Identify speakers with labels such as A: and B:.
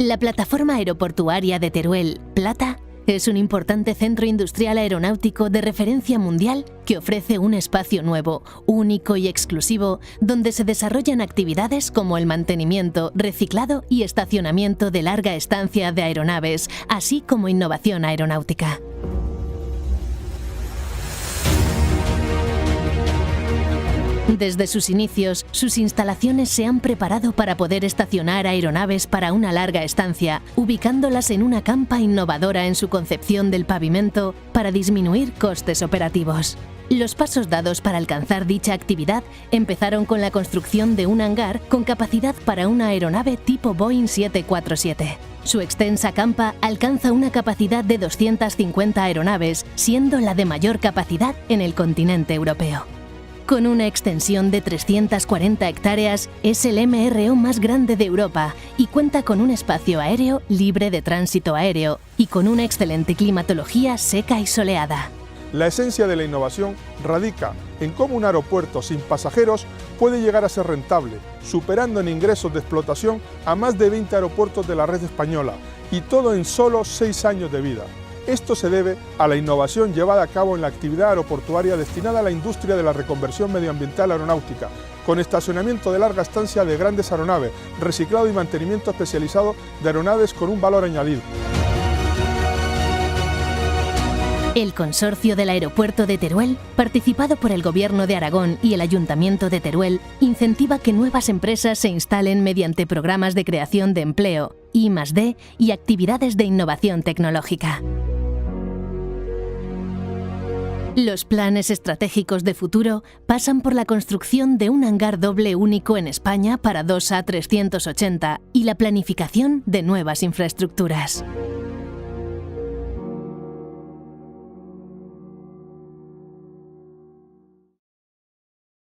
A: La plataforma aeroportuaria de Teruel, Plata, es un importante centro industrial aeronáutico de referencia mundial que ofrece un espacio nuevo, único y exclusivo, donde se desarrollan actividades como el mantenimiento, reciclado y estacionamiento de larga estancia de aeronaves, así como innovación aeronáutica. Desde sus inicios, sus instalaciones se han preparado para poder estacionar aeronaves para una larga estancia, ubicándolas en una campa innovadora en su concepción del pavimento para disminuir costes operativos. Los pasos dados para alcanzar dicha actividad empezaron con la construcción de un hangar con capacidad para una aeronave tipo Boeing 747. Su extensa campa alcanza una capacidad de 250 aeronaves, siendo la de mayor capacidad en el continente europeo. Con una extensión de 340 hectáreas, es el MRO más grande de Europa y cuenta con un espacio aéreo libre de tránsito aéreo y con una excelente climatología seca y soleada.
B: La esencia de la innovación radica en cómo un aeropuerto sin pasajeros puede llegar a ser rentable, superando en ingresos de explotación a más de 20 aeropuertos de la red española, y todo en solo 6 años de vida. Esto se debe a la innovación llevada a cabo en la actividad aeroportuaria destinada a la industria de la reconversión medioambiental aeronáutica, con estacionamiento de larga estancia de grandes aeronaves, reciclado y mantenimiento especializado de aeronaves con un valor añadido.
A: El consorcio del aeropuerto de Teruel, participado por el Gobierno de Aragón y el Ayuntamiento de Teruel, incentiva que nuevas empresas se instalen mediante programas de creación de empleo, I+D y actividades de innovación tecnológica. Los planes estratégicos de futuro pasan por la construcción de un hangar doble único en España para 2 A380 y la planificación de nuevas infraestructuras.